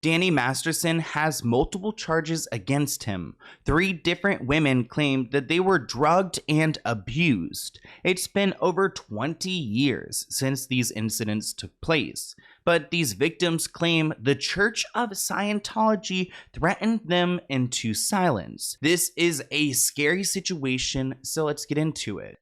Danny Masterson has multiple charges against him. 3 different women claimed that they were drugged and abused. It's been over 20 years since these incidents took place, but these victims claim the Church of Scientology threatened them into silence. This is a scary situation, so let's get into it.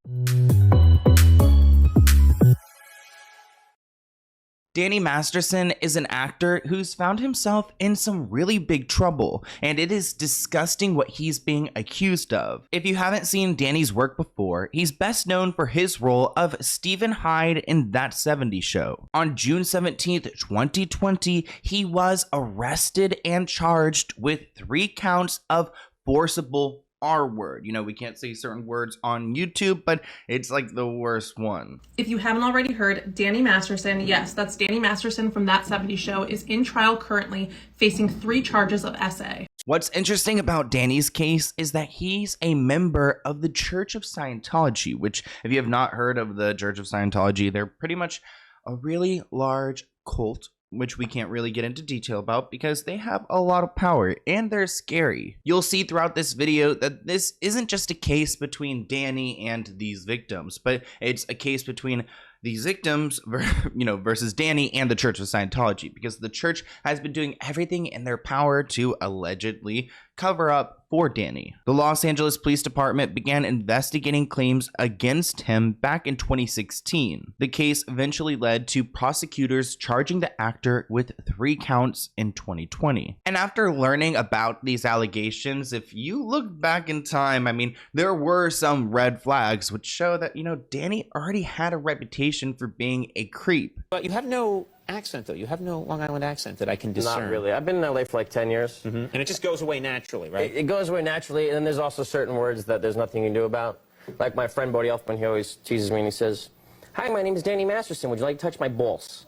Danny Masterson is an actor who's found himself in some really big trouble, and it is disgusting what he's being accused of. If you haven't seen Danny's work before, he's best known for his role of Stephen Hyde in That 70s Show. On June 17th, 2020, he was arrested and charged with 3 counts of forcible R-word. You know, we can't say certain words on YouTube, but it's like the worst one. If you haven't already heard, Danny Masterson, yes, that's Danny Masterson from That 70s Show, is in trial currently, facing 3 charges of SA. What's interesting about Danny's case is that he's a member of the Church of Scientology, which, if you have not heard of the Church of Scientology, they're pretty much a really large cult, which we can't really get into detail about because they have a lot of power and they're scary. You'll see throughout this video that this isn't just a case between Danny and these victims, but it's a case between these victims, versus Danny and the Church of Scientology, because the church has been doing everything in their power to allegedly cover up for Danny. The Los Angeles Police Department began investigating claims against him back in 2016. The case eventually led to prosecutors charging the actor with 3 counts in 2020. And after learning about these allegations, if you look back in time, I mean, there were some red flags which show that, Danny already had a reputation for being a creep. But you have no accent, though. You have no Long Island accent that I can discern. Not really. I've been in LA for like 10 years. And it just goes away naturally, right? It goes away naturally, and then there's also certain words that there's nothing you can do about. Like my friend Bodie Elfman, he always teases me and he says, "Hi, my name is Danny Masterson. Would you like to touch my balls?"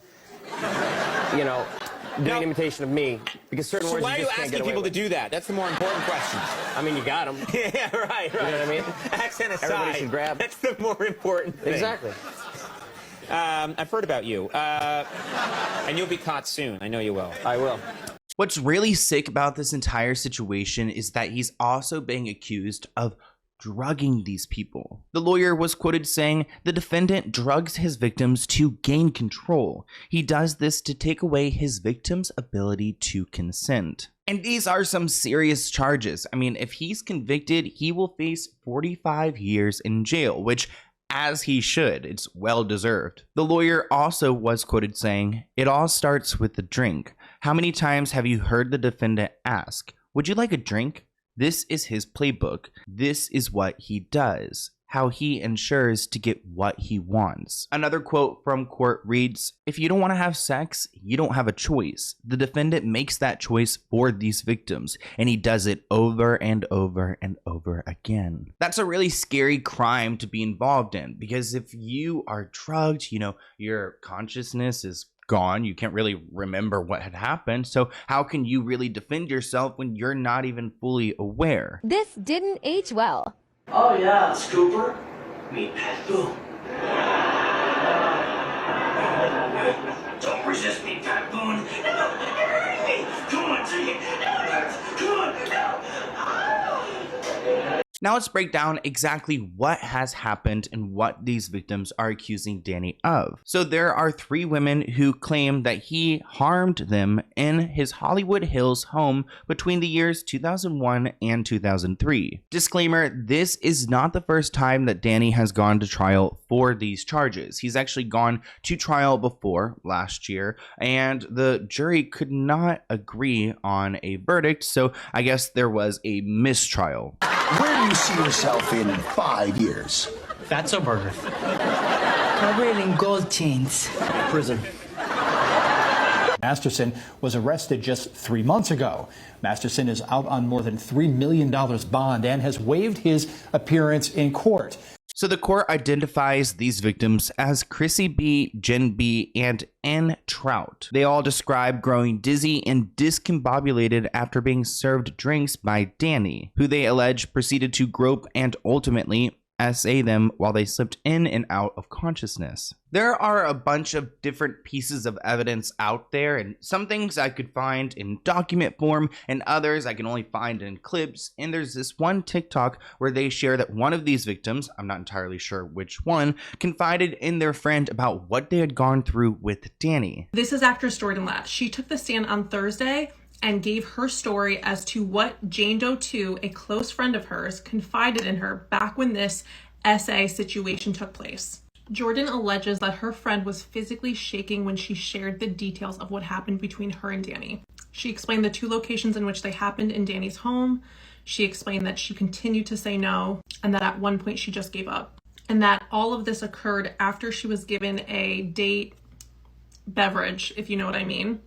Doing an imitation of me, because certain words why you are just you can't get asking away people with. to do that? That's the more important question. I mean, you got them. Yeah, right. You know what I mean? Accent aside, Everybody should grab. that's the more important thing. Exactly. I've heard about you, and you'll be caught soon. I know you will. I will. What's really sick about this entire situation is that he's also being accused of drugging these people. The lawyer was quoted saying, "The defendant drugs his victims to gain control. He does this to take away his victims' ability to consent." And these are some serious charges. I mean, if he's convicted, he will face 45 years in jail, which, as he should, it's well deserved. The lawyer also was quoted saying, "It all starts with the drink. How many times have you heard the defendant ask, 'Would you like a drink?' This is his playbook. This is what he does. How he ensures to get what he wants." Another quote from court reads, "If you don't want to have sex, you don't have a choice. The defendant makes that choice for these victims, and he does it over and over and over again." That's a really scary crime to be involved in, because if you are drugged, your consciousness is gone. You can't really remember what had happened. So how can you really defend yourself when you're not even fully aware? This didn't age well. Oh yeah, Scooper. Meet Pat Boone. Don't resist me, Pat Boone. No, you're hurting me. Come on, take it. No, it hurts. Come on, no. Now let's break down exactly what has happened and what these victims are accusing Danny of. So there are 3 women who claim that he harmed them in his Hollywood Hills home between the years 2001 and 2003. Disclaimer, this is not the first time that Danny has gone to trial for these charges. He's actually gone to trial before last year, and the jury could not agree on a verdict, so I guess there was a mistrial. Where do you see yourself in 5 years? Fatso burger. Covered in gold chains. Prison. Masterson was arrested just 3 months ago. Masterson is out on more than $3 million bond and has waived his appearance in court. So the court identifies these victims as Chrissy B, Jen B, and N Trout. They all describe growing dizzy and discombobulated after being served drinks by Danny, who they allege proceeded to grope and ultimately SA them while they slipped in and out of consciousness. There are a bunch of different pieces of evidence out there, and some things I could find in document form and others I can only find in clips. And there's this one TikTok where they share that one of these victims, I'm not entirely sure which one, confided in their friend about what they had gone through with Danny. This is actress Jordan Latt. She took the stand on Thursday and gave her story as to what Jane Doe 2, a close friend of hers, confided in her back when this SA situation took place. Jordan alleges that her friend was physically shaking when she shared the details of what happened between her and Danny. She explained the 2 locations in which they happened in Danny's home. She explained that she continued to say no, and that at one point she just gave up. And that all of this occurred after she was given a date beverage, if you know what I mean.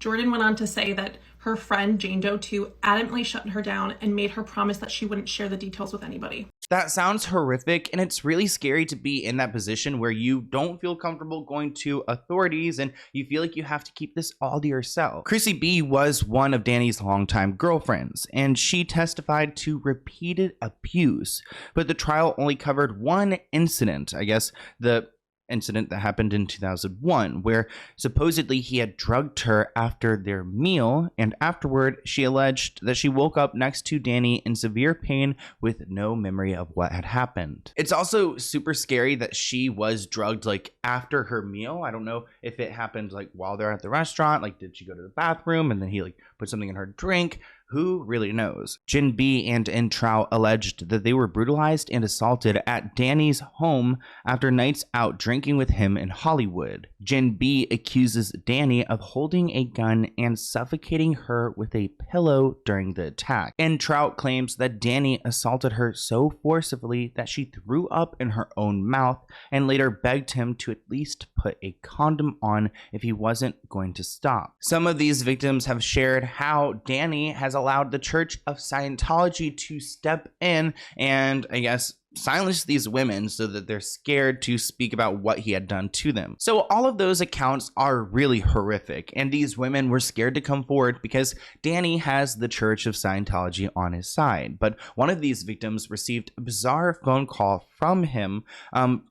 Jordan went on to say that her friend Jane Doe 2 adamantly shut her down and made her promise that she wouldn't share the details with anybody. That sounds horrific, and it's really scary to be in that position where you don't feel comfortable going to authorities and you feel like you have to keep this all to yourself. Chrissy B was one of Danny's longtime girlfriends, and she testified to repeated abuse, but the trial only covered one incident, I guess the incident that happened in 2001, where supposedly he had drugged her after their meal, and afterward she alleged that she woke up next to Danny in severe pain with no memory of what had happened. It's also super scary that she was drugged like after her meal. I don't know if it happened like while they're at the restaurant, like did she go to the bathroom and then he like put something in her drink? Who really knows? Jen B and Introw alleged that they were brutalized and assaulted at Danny's home after nights out drinking with him in Hollywood. Jen B accuses Danny of holding a gun and suffocating her with a pillow during the attack. Introw claims that Danny assaulted her so forcibly that she threw up in her own mouth and later begged him to at least put a condom on if he wasn't going to stop. Some of these victims have shared how Danny has allowed the Church of Scientology to step in and, I guess, silence these women so that they're scared to speak about what he had done to them. So all of those accounts are really horrific, and these women were scared to come forward because Danny has the Church of Scientology on his side. But one of these victims received a bizarre phone call from him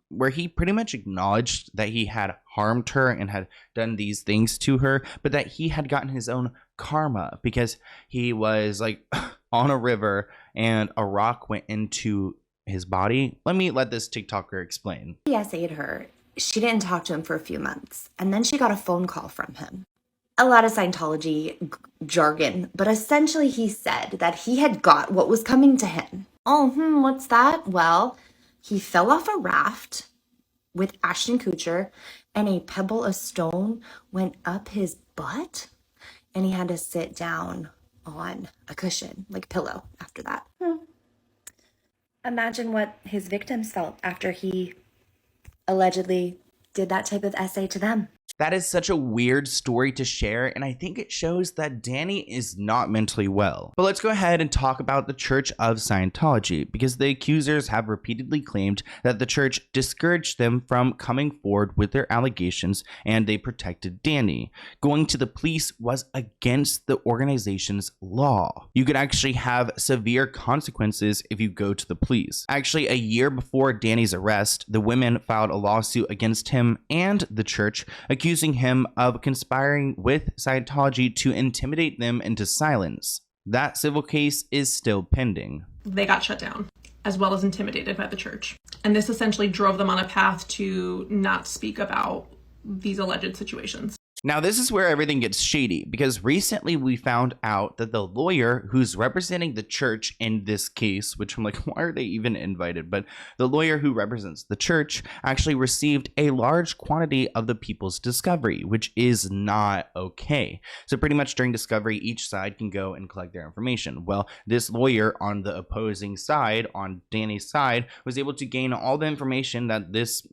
where he pretty much acknowledged that he had harmed her and had done these things to her, but that he had gotten his own karma because he was like on a river and a rock went into his body. Let this TikToker explain. He SA'd her. She didn't talk to him for a few months, and then she got a phone call from him. A lot of Scientology jargon, but essentially he said that he had got what was coming to him. What's that? Well, he fell off a raft with Ashton Kutcher, and a pebble of stone went up his butt, and he had to sit down on a cushion, like a pillow, after that. Imagine what his victims felt after he allegedly did that type of essay to them. That is such a weird story to share, and I think it shows that Danny is not mentally well. But let's go ahead and talk about the Church of Scientology, because the accusers have repeatedly claimed that the church discouraged them from coming forward with their allegations, and they protected Danny. Going to the police was against the organization's law. You could actually have severe consequences if you go to the police. Actually, a year before Danny's arrest, the women filed a lawsuit against him and the church, accusing him of conspiring with Scientology to intimidate them into silence. That civil case is still pending. They got shut down, as well as intimidated by the church. And this essentially drove them on a path to not speak about these alleged situations. Now, this is where everything gets shady, because recently we found out that the lawyer who's representing the church in this case, which I'm like, why are they even invited? But the lawyer who represents the church actually received a large quantity of the people's discovery, which is not okay. So pretty much during discovery, each side can go and collect their information. Well, this lawyer on the opposing side, on Danny's side, was able to gain all the information that this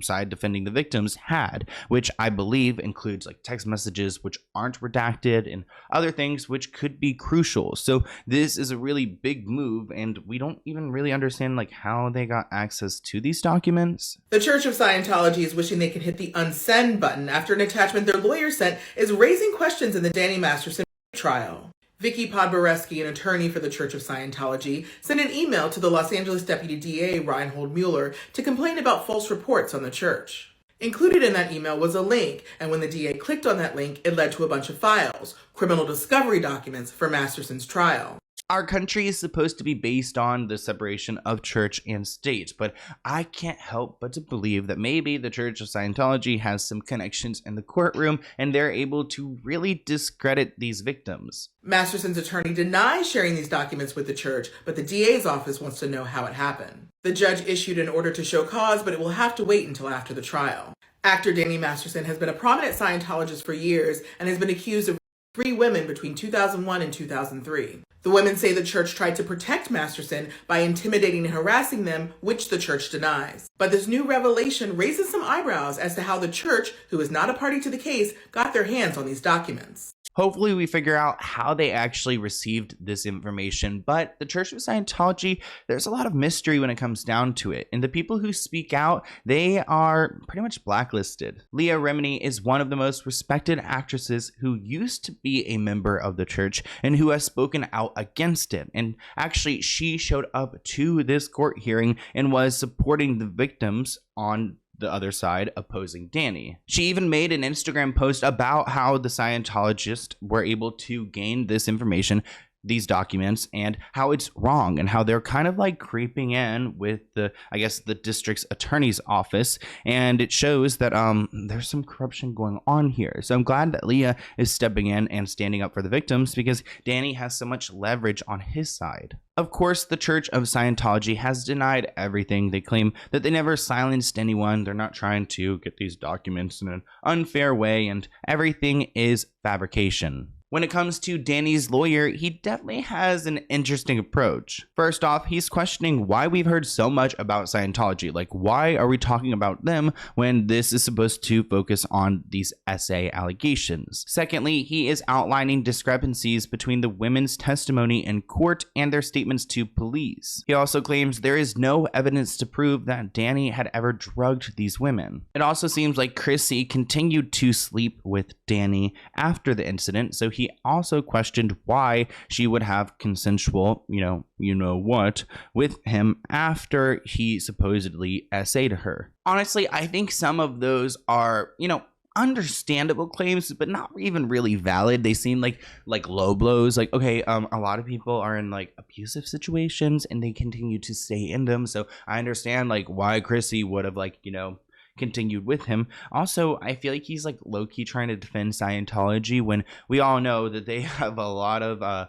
side defending the victims had, which I believe includes like text messages which aren't redacted and other things which could be crucial. So this is a really big move, and we don't even really understand like how they got access to these documents. The Church of Scientology is wishing they could hit the unsend button after an attachment their lawyer sent is raising questions in the Danny Masterson trial. Vicky Podboreski, an attorney for the Church of Scientology, sent an email to the Los Angeles Deputy DA Reinhold Mueller to complain about false reports on the church. Included in that email was a link, and when the DA clicked on that link, it led to a bunch of files, criminal discovery documents for Masterson's trial. Our country is supposed to be based on the separation of church and state, but I can't help but to believe that maybe the Church of Scientology has some connections in the courtroom and they're able to really discredit these victims. Masterson's attorney denies sharing these documents with the church, but the DA's office wants to know how it happened. The judge issued an order to show cause, but it will have to wait until after the trial. Actor Danny Masterson has been a prominent Scientologist for years and has been accused of 3 women between 2001 and 2003. The women say the church tried to protect Masterson by intimidating and harassing them, which the church denies. But this new revelation raises some eyebrows as to how the church, who is not a party to the case, got their hands on these documents. Hopefully we figure out how they actually received this information, but the Church of Scientology, there's a lot of mystery when it comes down to it, and the people who speak out, they are pretty much blacklisted. Leah Remini is one of the most respected actresses who used to be a member of the church and who has spoken out against it, and actually she showed up to this court hearing and was supporting the victims on the other side, opposing Danny. She even made an Instagram post about how the Scientologists were able to gain this information, these documents, and how it's wrong and how they're kind of like creeping in with the, I guess, the district's attorney's office, and it shows that there's some corruption going on here. So I'm glad that Leah is stepping in and standing up for the victims because Danny has so much leverage on his side. Of course, the Church of Scientology has denied everything. They claim that they never silenced anyone. They're not trying to get these documents in an unfair way, and everything is fabrication. When it comes to Danny's lawyer, he definitely has an interesting approach. First off, he's questioning why we've heard so much about Scientology. Like, why are we talking about them when this is supposed to focus on these SA allegations? Secondly, he is outlining discrepancies between the women's testimony in court and their statements to police. He also claims there is no evidence to prove that Danny had ever drugged these women. It also seems like Chrissy continued to sleep with Danny after the incident, so he also questioned why she would have consensual, you know what, with him after he supposedly SA'd her. Honestly, I think some of those are, understandable claims, but not even really valid. They seem like low blows. Like, okay, a lot of people are in like abusive situations and they continue to stay in them. So I understand like why Chrissy would have continued with him. Also, I feel like he's like low-key trying to defend Scientology when we all know that they have a lot of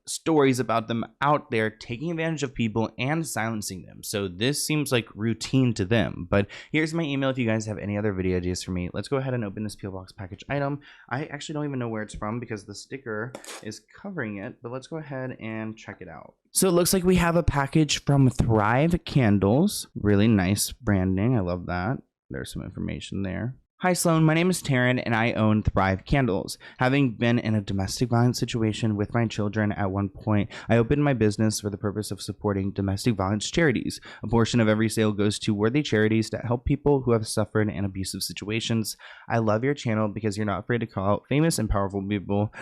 stories about them out there taking advantage of people and silencing them. So this seems like routine to them. But here's my email if you guys have any other video ideas for me. Let's go ahead and open this PO Box package item. I actually don't even know where it's from because the sticker is covering it, but let's go ahead and check it out. So it looks like we have a package from Thrive Candles. Really nice branding. I love that. There's some information there. Hi Sloan, my name is Taryn and I own Thrive Candles. Having been in a domestic violence situation with my children at one point, I opened my business for the purpose of supporting domestic violence charities. A portion of every sale goes to worthy charities that help people who have suffered in abusive situations. I love your channel because you're not afraid to call out famous and powerful people.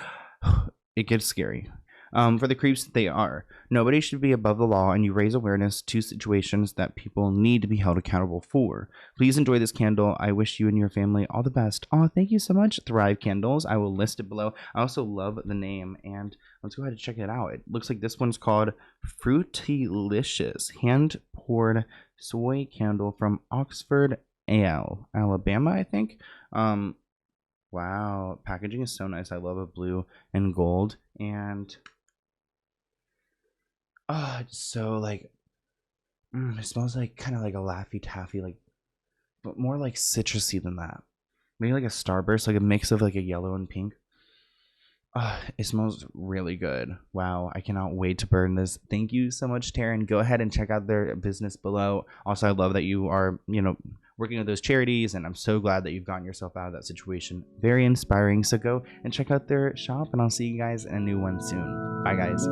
It gets scary. For the creeps that they are. Nobody should be above the law, and you raise awareness to situations that people need to be held accountable for. Please enjoy this candle. I wish you and your family all the best. Oh, thank you so much, Thrive Candles. I will list it below. I also love the name, and let's go ahead and check it out. It looks like this one's called Fruitylicious Hand-Poured Soy Candle from Oxford, Alabama, I think. Wow, packaging is so nice. I love a blue and gold, and oh, it's so like, it smells like kind of like a Laffy Taffy, like, but more like citrusy than that. Maybe like a Starburst, like a mix of like a yellow and pink. It smells really good. Wow, I cannot wait to burn this. Thank you so much, Taryn. Go ahead and check out their business below. Also, I love that you are, working with those charities, and I'm so glad that you've gotten yourself out of that situation. Very inspiring. So go and check out their shop, and I'll see you guys in a new one soon. Bye, guys.